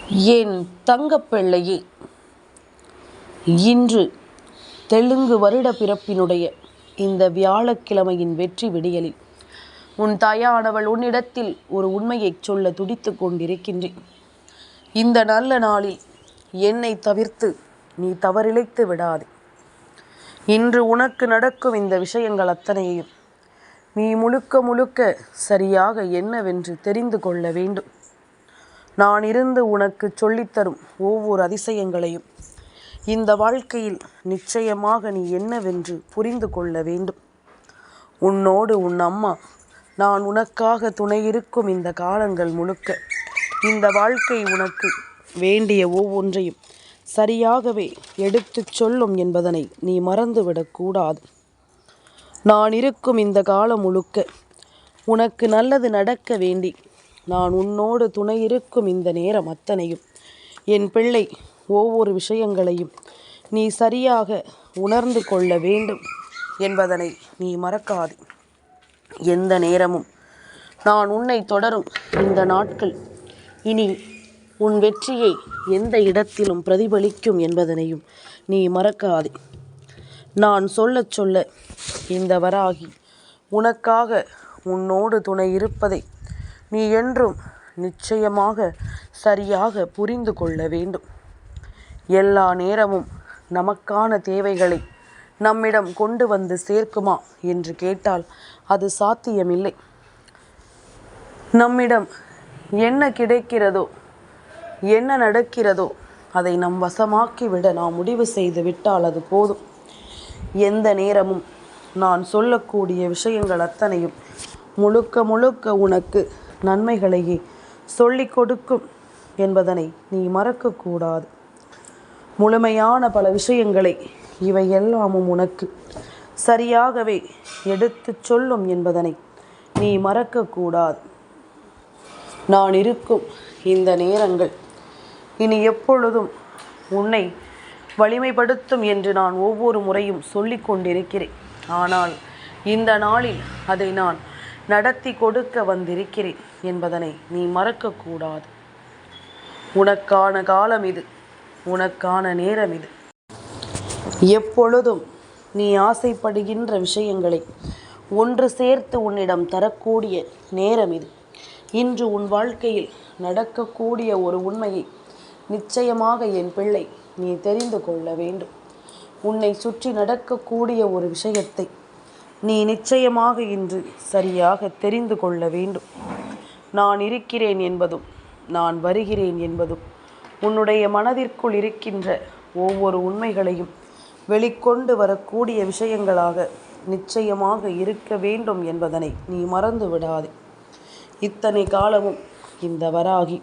என் தங்கப்பிள்ளையே, இன்று தெலுங்கு வருட பிறப்பினுடைய இந்த வியாழக்கிழமையின் வெற்றி விடியலில் உன் தாயானவள் உன்னிடத்தில் ஒரு உண்மையை சொல்ல துடித்து கொண்டிருக்கின்றேன். இந்த நல்ல நாளில் என்னை தவிர்த்து நீ தவறிழைத்து விடாதே. இன்று உனக்கு நடக்கும் இந்த விஷயங்கள் அத்தனையையும் நீ முழுக்க முழுக்க சரியாக என்னவென்று தெரிந்து கொள்ள வேண்டும். நான் இருந்து உனக்கு சொல்லித்தரும் ஒவ்வொரு அதிசயங்களையும் இந்த வாழ்க்கையில் நிச்சயமாக நீ என்னவென்று புரிந்து கொள்ள வேண்டும். உன்னோடு உன் அம்மா நான் உனக்காக துணையிருக்கும் இந்த காலங்கள் முழுக்க இந்த வாழ்க்கை உனக்கு வேண்டிய ஒவ்வொன்றையும் சரியாகவே எடுத்துச் சொல்லும் என்பதனை நீ மறந்துவிடக்கூடாது. நான் இருக்கும் இந்த காலம் முழுக்க உனக்கு நல்லது நடக்க வேண்டி நான் உன்னோடு துணையிருக்கும் இந்த நேரம் அத்தனையும் என் பிள்ளை ஒவ்வொரு விஷயங்களையும் நீ சரியாக உணர்ந்து கொள்ள வேண்டும் என்பதனை நீ மறக்காதே. எந்த நேரமும் நான் உன்னை தொடரும் இந்த நாட்கள் இனி உன் வெற்றியை எந்த இடத்திலும் பிரதிபலிக்கும் என்பதனையும் நீ மறக்காதே. நான் சொல்ல சொல்ல இந்த வராகி உனக்காக உன்னோடு துணை இருப்பதை நீ என்றும் நிச்சயமாக சரியாக புரிந்து கொள்ள வேண்டும். எல்லா நேரமும் நமக்கான தேவைகளை நம்மிடம் கொண்டு வந்து சேர்க்குமா என்று கேட்டால் அது சாத்தியமில்லை. நம்மிடம் என்ன கிடைக்கிறதோ என்ன நடக்கிறதோ அதை நம் வசமாக்கிவிட நாம் முடிவு செய்து விட்டால் அது போதும். எந்த நேரமும் நான் சொல்லக்கூடிய விஷயங்கள் அத்தனையும் முழுக்க முழுக்க உனக்கு நன்மைகளையே சொல்லிக் கொடுக்கும் என்பதனை நீ மறக்கக்கூடாது. முழுமையான பல விஷயங்களை இவை எல்லாமும் உனக்கு சரியாகவே எடுத்து சொல்லும் என்பதனை நீ மறக்கக்கூடாது. நான் இருக்கும் இந்த நேரங்கள் இனி எப்பொழுதும் உன்னை வலிமைப்படுத்தும் என்று நான் ஒவ்வொரு முறையும் சொல்லிக் கொண்டிருக்கிறேன். ஆனால் இந்த நாளில் அதை நான் நடத்தி கொடுக்க வந்திருக்கிறேன் என்பதனை நீ மறக்கக்கூடாது. உனக்கான காலம் இது, உனக்கான நேரம் இது. எப்பொழுதும் நீ ஆசைப்படுகின்ற விஷயங்களை ஒன்று சேர்த்து உன்னிடம் தரக்கூடிய நேரம் இது. இன்று உன் வாழ்க்கையில் நடக்கக்கூடிய ஒரு உண்மையை நிச்சயமாக என் பிள்ளை நீ தெரிந்து கொள்ள வேண்டும். உன்னை சுற்றி நடக்கக்கூடிய ஒரு விஷயத்தை நீ நிச்சயமாக இன்று சரியாக தெரிந்து கொள்ள வேண்டும். நான் இருக்கிறேன் என்பதும் நான் வருகிறேன் என்பதும் உன்னுடைய மனதிற்குள் இருக்கின்ற ஒவ்வொரு உண்மைகளையும் வெளிக்கொண்டு வரக்கூடிய விஷயங்களாக நிச்சயமாக இருக்க வேண்டும் என்பதனை நீ மறந்து விடாதே. இத்தனை காலமும் இந்த வராகி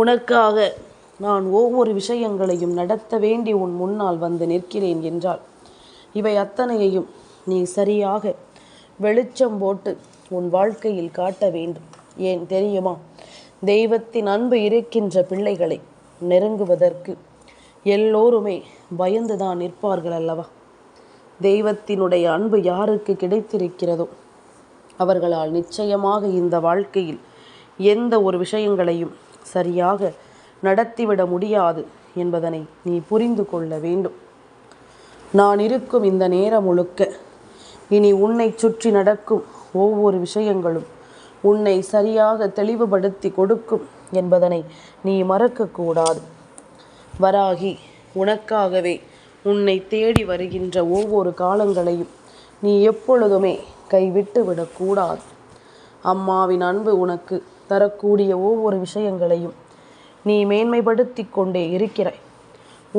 உனக்காக நான் ஒவ்வொரு விஷயங்களையும் நடத்த வேண்டி உன் முன்னால் வந்து நிற்கிறேன் என்றால் இவை அத்தனையையும் நீ சரியாக வெளிச்சம் போட்டு உன் வாழ்க்கையில் காட்ட வேண்டும். ஏன் தெரியுமா? தெய்வத்தின் அன்பு இருக்கின்ற பிள்ளைகளை நெருங்குவதற்கு எல்லோருமே பயந்துதான் நிற்பார்கள் அல்லவா? தெய்வத்தினுடைய அன்பு யாருக்கு கிடைத்திருக்கிறதோ அவர்களால் நிச்சயமாக இந்த வாழ்க்கையில் எந்த ஒரு விஷயங்களையும் சரியாக நடத்திவிட முடியாது என்பதனை நீ புரிந்து கொள்ள வேண்டும். நான் இருக்கும் இந்த நேரம் முழுக்க இனி உன்னை சுற்றி நடக்கும் ஒவ்வொரு விஷயங்களும் உன்னை சரியாக தெளிவுபடுத்தி கொடுக்கும் என்பதனை நீ மறக்கக்கூடாது. வராகி உனக்காகவே உன்னை தேடி வருகின்ற ஒவ்வொரு காலங்களையும் நீ எப்பொழுதுமே கைவிட்டு விடக்கூடாது. அம்மாவின் அன்பு உனக்கு தரக்கூடிய ஒவ்வொரு விஷயங்களையும் நீ மேன்மைப்படுத்தி கொண்டே இருக்கிறாய்.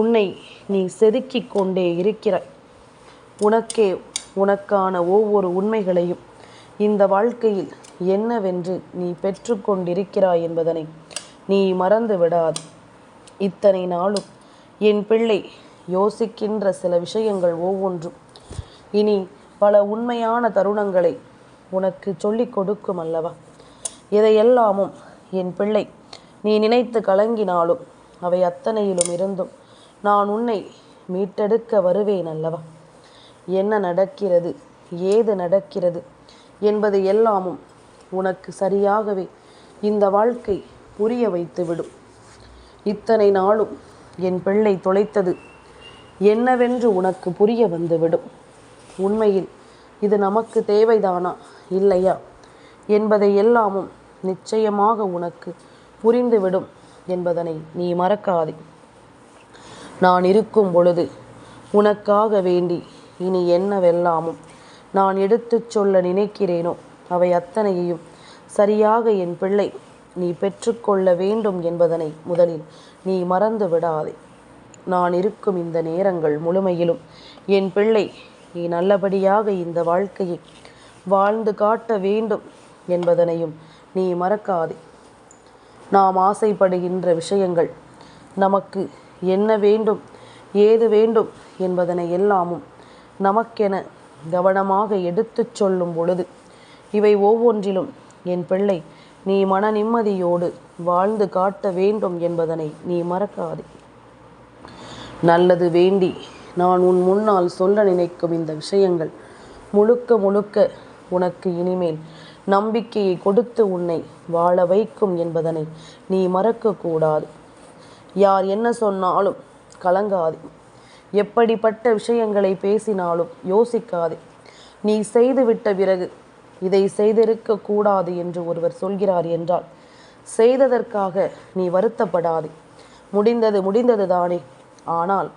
உன்னை நீ செதுக்கிக் கொண்டே இருக்கிறாய். உனக்கே உனக்கான ஒவ்வொரு உண்மைகளையும் இந்த வாழ்க்கையில் என்னவென்று நீ பெற்றுக்கொண்டிருக்கிறாய் என்பதனை நீ மறந்து விடாது. இத்தனை நாளும் என் பிள்ளை யோசிக்கின்ற சில விஷயங்கள் ஒவ்வொன்றும் இனி பல உண்மையான தருணங்களை உனக்கு சொல்லிக் கொடுக்கும் அல்லவா? இதையெல்லாமும் என் பிள்ளை நீ நினைத்து கலங்கினாலும் அவை அத்தனையிலும் இருந்தும் நான் உன்னை மீட்டெடுக்க வருவேன் அல்லவா? என்ன நடக்கிறது, ஏது நடக்கிறது என்பது எல்லாமும் உனக்கு சரியாகவே இந்த வாழ்க்கை புரிய வைத்துவிடும். இத்தனை நாளும் என் பிள்ளை தொலைத்தது என்னவென்று உனக்கு புரிய வந்துவிடும். உண்மையில் இது நமக்கு தேவைதானா இல்லையா என்பதை எல்லாமும் நிச்சயமாக உனக்கு புரிந்துவிடும் என்பதனை நீ மறக்காதே. நான் இருக்கும் பொழுது உனக்காக வேண்டி இனி என்னவெல்லாமும் நான் எடுத்துச் சொல்ல நினைக்கிறேனோ அவை அத்தனையையும் சரியாக என் பிள்ளை நீ பெற்றுக்கொள்ள வேண்டும் என்பதனை முதலில் நீ மறந்து விடாதே. நான் இருக்கும் இந்த நேரங்கள் முழுமையிலும் என் பிள்ளை நீ நல்லபடியாக இந்த வாழ்க்கையை வாழ்ந்து காட்ட வேண்டும் என்பதனையும் நீ மறக்காதே. நாம் ஆசைப்படுகின்ற விஷயங்கள் நமக்கு என்ன வேண்டும் ஏது வேண்டும் என்பதனை எல்லாமும் நமக்கென கவனமாக எடுத்துச் சொல்லும் பொழுது இவை ஒவ்வொன்றிலும் என் பிள்ளை நீ மன நிம்மதியோடு வாழ்ந்து காட்ட வேண்டும் என்பதனை நீ மறக்காதே. நல்லது வேண்டி நான் உன் முன்னால் சொல்ல நினைக்கும் இந்த விஷயங்கள் முழுக்க முழுக்க உனக்கு இனிமேல் நம்பிக்கையை கொடுத்து உன்னை வாழ வைக்கும் என்பதனை நீ மறக்கக்கூடாது. யார் என்ன சொன்னாலும் கலங்காதே. எப்படிப்பட்ட விஷயங்களை பேசினாலும் யோசிக்காதே. நீ செய்துவிட்ட பிறகு இதை செய்திருக்க கூடாது என்று ஒருவர் சொல்கிறார் என்றால் செய்ததற்காக நீ வருத்தப்படாதே. முடிந்தது முடிந்தது தானே. ஆனால்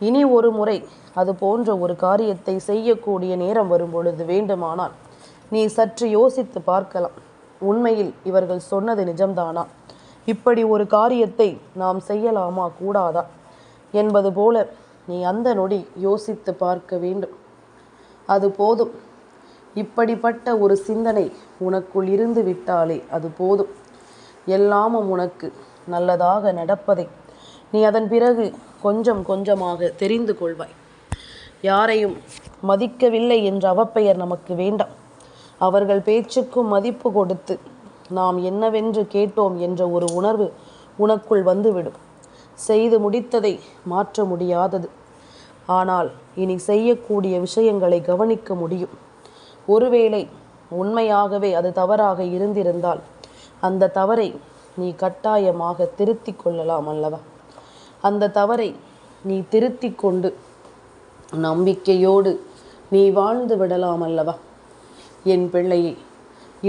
இனி ஒரு முறை அது போன்ற ஒரு காரியத்தை செய்யக்கூடிய நேரம் வரும் பொழுது வேண்டுமானால் நீ சற்று யோசித்து பார்க்கலாம். உண்மையில் இவர்கள் சொன்னது நிஜம்தானா? இப்படி ஒரு காரியத்தை நாம் செய்யலாமா கூடாதா என்பது போல நீ அந்த நொடி யோசித்து பார்க்க வேண்டும். அது போதும். இப்படிப்பட்ட ஒரு சிந்தனை உனக்குள் இருந்து விட்டாலே அது போதும். எல்லாமும் உனக்கு நல்லதாக நடப்பதை நீ அதன் பிறகு கொஞ்சம் கொஞ்சமாக தெரிந்து கொள்வாய். யாரையும் மதிக்கவில்லை என்ற அவப்பெயர் நமக்கு வேண்டாம். அவர்கள் பேச்சுக்கும் மதிப்பு கொடுத்து நாம் என்னவென்று கேட்டோம் என்ற ஒரு உணர்வு உனக்குள் வந்துவிடும். செய்து முடித்ததை மாற்ற முடியாதது. ஆனால் இனி செய்யக்கூடிய விஷயங்களை கவனிக்க முடியும். ஒருவேளை உண்மையாகவே அது தவறாக இருந்திருந்தால் அந்த தவறை நீ கட்டாயமாக திருத்தி கொள்ளலாம் அல்லவா? அந்த தவறை நீ திருத்தி கொண்டு நம்பிக்கையோடு நீ வாழ்ந்து விடலாம் அல்லவா? என் பிள்ளையே,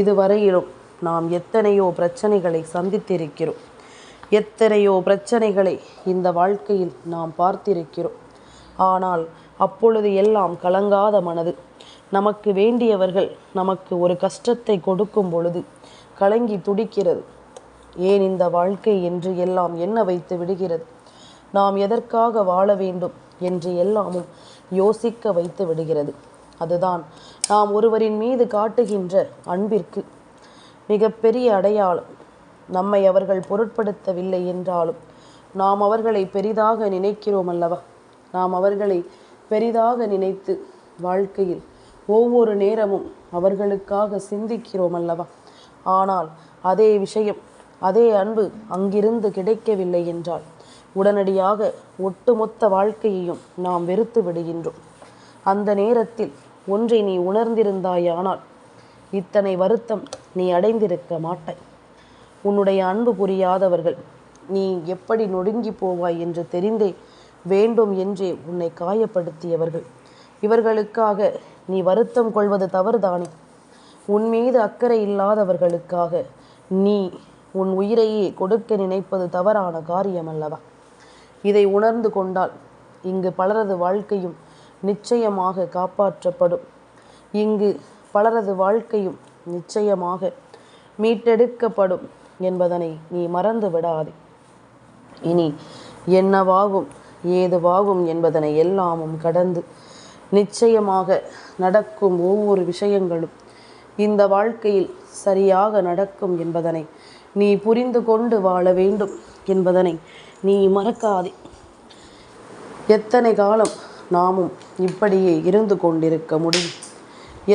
இதுவரையிலும் நாம் எத்தனையோ பிரச்சனைகளை சந்தித்திருக்கிறோம். எத்தனையோ பிரச்சனைகளை இந்த வாழ்க்கையில் நாம் பார்த்திருக்கிறோம். ஆனால் அப்பொழுது எல்லாம் கலங்காத மனது, நமக்கு வேண்டியவர்கள் நமக்கு ஒரு கஷ்டத்தை கொடுக்கும் பொழுது கலங்கி துடிக்கிறது. ஏன் இந்த வாழ்க்கை என்று எல்லாம் என்ன வைத்து விடுகிறது. நாம் எதற்காக வாழ வேண்டும் என்று எல்லாமும் யோசிக்க வைத்து விடுகிறது. அதுதான் நாம் ஒருவரின் மீது காட்டுகின்ற அன்பிற்கு மிகப்பெரிய அடையாளம். நம்மை அவர்கள் பொருட்படுத்தவில்லை என்றாலும் நாம் அவர்களை பெரிதாக நினைக்கிறோம் அல்லவா? நாம் அவர்களை பெரிதாக நினைத்து வாழ்க்கையில் ஒவ்வொரு நேரமும் அவர்களுக்காக சிந்திக்கிறோம் அல்லவா? ஆனால் அதே விஷயம், அதே அன்பு அங்கிருந்து கிடைக்கவில்லை என்றால் உடனடியாக ஒட்டுமொத்த வாழ்க்கையையும் நாம் வெறுத்து விடுகின்றோம். அந்த நேரத்தில் ஒன்றை நீ உணர்ந்திருந்தாயானால் இத்தனை வருத்தம் நீ அடைந்திருக்க மாட்டாய். உன்னுடைய அன்பு புரியாதவர்கள் நீ எப்படி நொடுங்கி போவாய் என்று தெரிந்தே வேண்டும் என்றே உன்னை காயப்படுத்தியவர்கள், இவர்களுக்காக நீ வருத்தம் கொள்வது தவறுதானே? உன் மீது அக்கறை இல்லாதவர்களுக்காக நீ உன் உயிரையே கொடுக்க நினைப்பது தவறான காரியம் அல்லவா? இதை உணர்ந்து கொண்டால் இங்கு பலரது வாழ்க்கையும் நிச்சயமாக காப்பாற்றப்படும். இங்கு பலரது வாழ்க்கையும் நிச்சயமாக மீட்டெடுக்கப்படும் என்பதனை நீ மறந்து விடாதே. இனி என்னவாகும் ஏதுவாகும் என்பதனை எல்லாமும் கடந்து நிச்சயமாக நடக்கும் ஒவ்வொரு விஷயங்களும் இந்த வாழ்க்கையில் சரியாக நடக்கும் என்பதனை நீ புரிந்து கொண்டு வாழ வேண்டும் என்பதனை நீ மறக்காதே. எத்தனை காலம் நாமும் இப்படியே இருந்து கொண்டிருக்க முடியும்?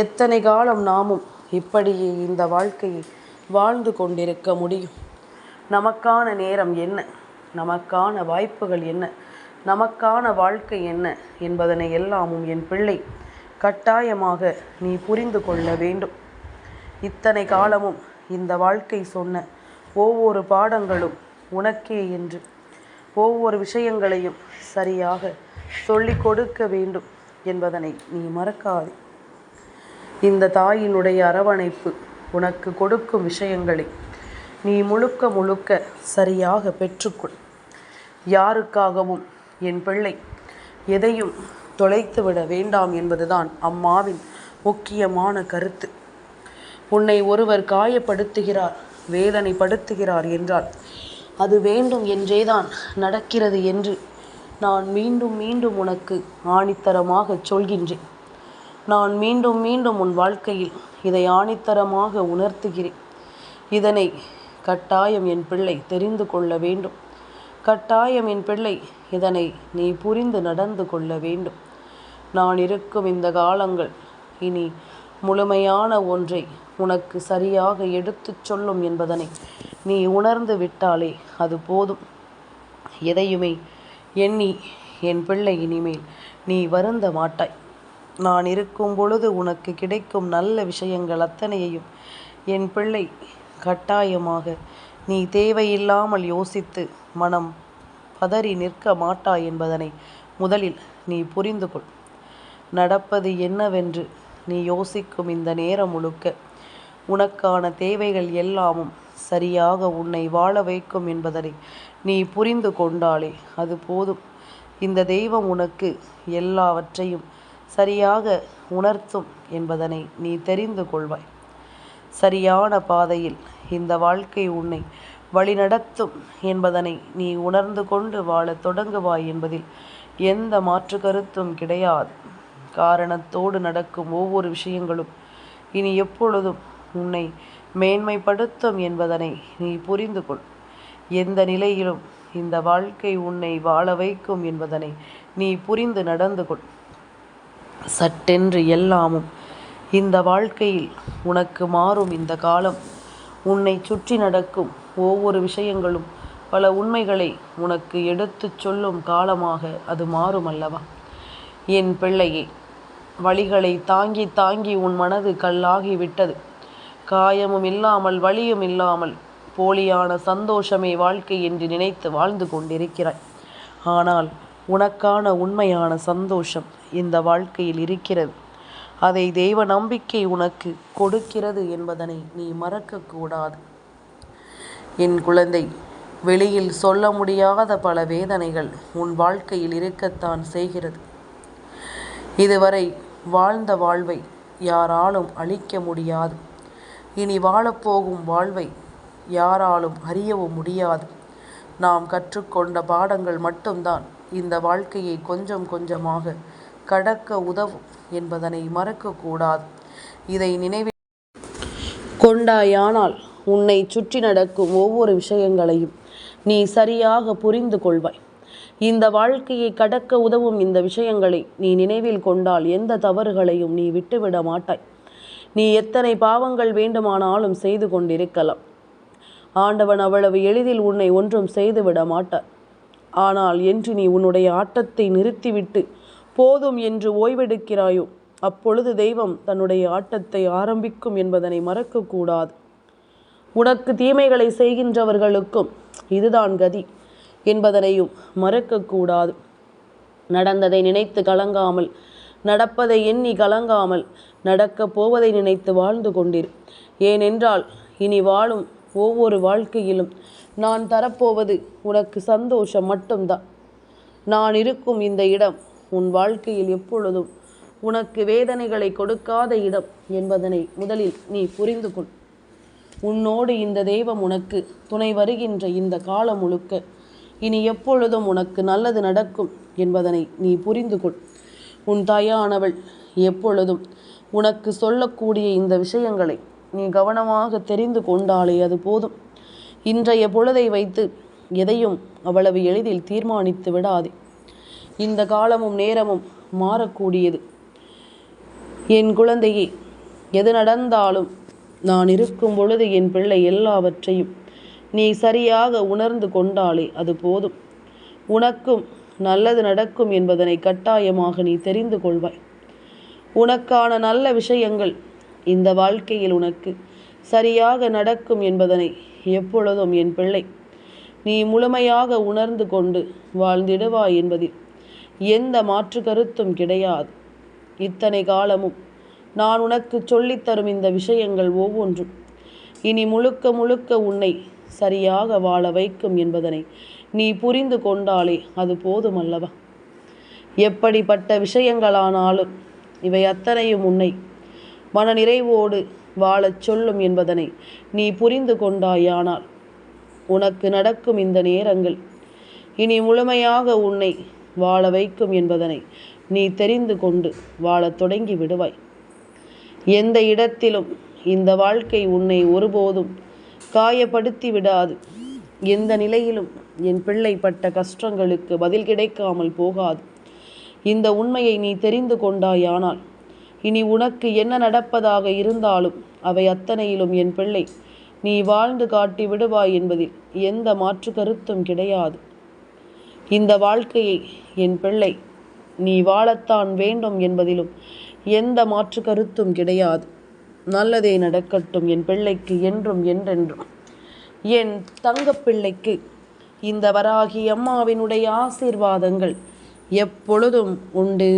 எத்தனை காலம் நாமும் இப்படியே இந்த வாழ்க்கையை வாழ்ந்து கொண்டிருக்க முடியும்? நமக்கான நேரம் என்ன, நமக்கான வாய்ப்புகள் என்ன, நமக்கான வாழ்க்கை என்ன என்பதனை எல்லாமும் என் பிள்ளை கட்டாயமாக நீ புரிந்து கொள்ள வேண்டும். இத்தனை காலமும் இந்த வாழ்க்கை சொன்ன ஒவ்வொரு பாடங்களும் உனக்கே என்று ஒவ்வொரு விஷயங்களையும் சரியாக சொல்லிக் கொடுக்க வேண்டும் என்பதனை நீ மறக்காதே. இந்த தாயினுடைய அரவணைப்பு உனக்கு கொடுக்கும் விஷயங்களை நீ முழுக்க முழுக்க சரியாக பெற்றுக்கொள். யாருக்காகவும் என் பிள்ளை எதையும் தொலைத்துவிட வேண்டாம் என்பதுதான் அம்மாவின் முக்கியமான கருத்து. உன்னை ஒருவர் காயப்படுத்துகிறார், வேதனைப்படுத்துகிறார் என்றால் அது வேண்டும் என்றேதான் நடக்கிறது என்று நான் மீண்டும் மீண்டும் உனக்கு ஆணித்தரமாக சொல்கின்றேன். நான் மீண்டும் மீண்டும் உன் வாழ்க்கையில் இதை ஆணித்தரமாக உணர்த்துகிறேன். இதனை கட்டாயம் என் பிள்ளை தெரிந்து கொள்ள வேண்டும். கட்டாயம் என் பிள்ளை இதனை நீ புரிந்து நடந்து கொள்ள வேண்டும். நான் இருக்கும் இந்த காலங்கள் இனி முழுமையான ஒன்றை உனக்கு சரியாக எடுத்துச் சொல்லும் என்பதனை நீ உணர்ந்து விட்டாலே அது போதும். எதையுமே எண்ணி என் பிள்ளை இனிமேல் நீ வருந்த மாட்டாய். நான் இருக்கும் பொழுது உனக்கு கிடைக்கும் நல்ல விஷயங்கள் அத்தனையையும் என் பிள்ளை கட்டாயமாக நீ தேவையில்லாமல் யோசித்து மனம் பதறி நிற்க மாட்டாய் என்பதனை முதலில் நீ புரிந்து கொள். நடப்பது என்னவென்று நீ யோசிக்கும் இந்த நேரம் முழுக்க உனக்கான தேவைகள் எல்லாமும் சரியாக உன்னை வாழ வைக்கும் என்பதனை நீ புரிந்து கொண்டாலே அது போதும். இந்த தெய்வம் உனக்கு எல்லாவற்றையும் சரியாக உணர்த்தும் என்பதனை நீ தெரிந்து கொள்வாய். சரியான பாதையில் இந்த வாழ்க்கை உன்னை வழிநடத்தும் என்பதனை நீ உணர்ந்து கொண்டு வாழத் தொடங்குவாய் என்பதில் எந்த மாற்று கருத்தும் கிடையாது. காரணத்தோடு நடக்கும் ஒவ்வொரு விஷயங்களும் இனி எப்பொழுதும் உன்னை மேன்மைப்படுத்தும் என்பதனை நீ புரிந்து கொள். எந்த நிலையிலும் இந்த வாழ்க்கை உன்னை வாழ வைக்கும் என்பதனை நீ புரிந்து நடந்து கொள். சட்டென்று எல்லாமும் இந்த வாழ்க்கையில் உனக்கு மாறும். இந்த காலம் உன்னை சுற்றி நடக்கும் ஒவ்வொரு விஷயங்களும் பல உண்மைகளை உனக்கு எடுத்துச் சொல்லும் காலமாக அது மாறும் அல்லவா? என் பிள்ளையே, வழிகளை தாங்கி தாங்கி உன் மனது கல்லாகி விட்டது. காயமும் இல்லாமல் வலியும் இல்லாமல் போலியான சந்தோஷமே வாழ்க்கை என்று நினைத்து வாழ்ந்து கொண்டிருக்கிறாய். ஆனால் உனக்கான உண்மையான சந்தோஷம் இந்த வாழ்க்கையில் இருக்கிறது. அதை தெய்வ நம்பிக்கை உனக்கு கொடுக்கிறது என்பதனை நீ மறக்கக்கூடாது. என் குழந்தை, வெளியில் சொல்ல முடியாத பல வேதனைகள் உன் வாழ்க்கையில் இருக்கத்தான் செய்கிறது. இதுவரை வாழ்ந்த வாழ்வை யாராலும் அழிக்க முடியாது. இனி வாழப்போகும் வாழ்வை யாராலும் அறியவும் முடியாது. நாம் கற்றுக்கொண்ட பாடங்கள் மட்டும்தான் இந்த வாழ்க்கையை கொஞ்சம் கொஞ்சமாக கடக்க உதவும் என்பதனை மறக்கக்கூடாது. இதை நினைவில் கொண்டாயானால் உன்னை சுற்றி நடக்கும் ஒவ்வொரு விஷயங்களையும் நீ சரியாக புரிந்து கொள்வாய். இந்த வாழ்க்கையை கடக்க உதவும் இந்த விஷயங்களை நீ நினைவில் கொண்டால் எந்த தவறுகளையும் நீ விட்டுவிட மாட்டாய். நீ எத்தனை பாவங்கள் வேண்டுமானாலும் செய்து கொண்டிருக்கலாம். ஆண்டவன் அவ்வளவு எளிதில் உன்னை ஒன்றும் செய்துவிட மாட்டார். ஆனால் என்று நீ உன்னுடைய ஆட்டத்தை நிறுத்திவிட்டு போதும் என்று ஓய்வெடுக்கிறாயோ அப்பொழுது தெய்வம் தன்னுடைய ஆட்டத்தை ஆரம்பிக்கும் என்பதனை மறக்கக்கூடாது. உனக்கு தீமைகளை செய்கின்றவர்களுக்கும் இதுதான் கதி என்பதனையும் மறக்கக்கூடாது. நடந்ததை நினைத்து கலங்காமல், நடப்பதை எண்ணி கலங்காமல், நடக்கப் போவதை நினைத்து வாழ்ந்து கொண்டிரு. ஏனென்றால் இனி வாழும் ஒவ்வொரு வாழ்க்கையிலும் நான் தரப்போவது உனக்கு சந்தோஷம் மட்டும்தான். நான் இருக்கும் இந்த இடம் உன் வாழ்க்கையில் எப்பொழுதும் உனக்கு வேதனைகளை கொடுக்காத இடம் என்பதனை முதலில் நீ புரிந்து கொள். உன்னோடு இந்த தெய்வம் உனக்கு துணை வருகின்ற இந்த காலம் முழுக்க இனி எப்பொழுதும் உனக்கு நல்லது நடக்கும் என்பதனை நீ புரிந்து கொள். உன் தாயானவள் எப்பொழுதும் உனக்கு சொல்லக்கூடிய இந்த விஷயங்களை நீ கவனமாக தெரிந்து கொண்டாலே அது போதும். இன்றைய பொழுதை வைத்து எதையும் அவ்வளவு எளிதில் தீர்மானித்து விடாதே. இந்த காலமும் நேரமும் மாறக்கூடியது. என் குழந்தையே, எது நடந்தாலும் நான் இருக்கும் பொழுது என் பிள்ளை எல்லாவற்றையும் நீ சரியாக உணர்ந்து கொண்டாலே அது போதும். உனக்கும் நல்லது நடக்கும் என்பதனை கட்டாயமாக நீ தெரிந்து கொள்வாய். உனக்கான நல்ல விஷயங்கள் இந்த வாழ்க்கையில் உனக்கு சரியாக நடக்கும் என்பதனை எப்பொழுதும் என் பிள்ளை நீ முழுமையாக உணர்ந்து கொண்டு வாழ்ந்திடுவாய் என்பதில் எந்த மாற்று கருத்தும் கிடையாது. இத்தனை காலமும் நான் உனக்கு சொல்லித்தரும் இந்த விஷயங்கள் ஒவ்வொன்றும் இனி முழுக்க முழுக்க உன்னை சரியாக வாழ வைக்கும் என்பதனை நீ புரிந்து கொண்டாலே அது போதுமல்லவா? எப்படிப்பட்ட விஷயங்களானாலும் இவை அத்தனையும் உன்னை மனநிறைவோடு வாழச் சொல்லும் என்பதனை நீ புரிந்து கொண்டாயானால் உனக்கு நடக்கும் இந்த நேரங்கள் இனி முழுமையாக உன்னை வாழ வைக்கும் என்பதனை நீ தெரிந்து கொண்டு வாழத் தொடங்கி விடுவாய். எந்த இடத்திலும் இந்த வாழ்க்கை உன்னை ஒருபோதும் காயப்படுத்தி விடாது. எந்த நிலையிலும் என் பிள்ளை பட்ட கஷ்டங்களுக்கு பதில் கிடைக்காமல் போகாது. இந்த உண்மையை நீ தெரிந்து கொண்டாயானால் இனி உனக்கு என்ன நடப்பதாக இருந்தாலும் அவை அத்தனையிலும் என் பிள்ளை நீ வாழ்ந்து காட்டி விடுவாய் என்பதில் எந்த மாற்று கருத்தும் கிடையாது. இந்த வாழ்க்கையை என் பிள்ளை நீ வாழத்தான் வேண்டும் என்பதிலும் எந்த மாற்று கருத்தும் கிடையாது. நல்லதே நடக்கட்டும் என் பிள்ளைக்கு என்றும் என்றென்றும். என் தங்கப்பிள்ளைக்கு இந்த வராகி அம்மாவினுடைய ஆசீர்வாதங்கள் எப்பொழுதும் உண்டு.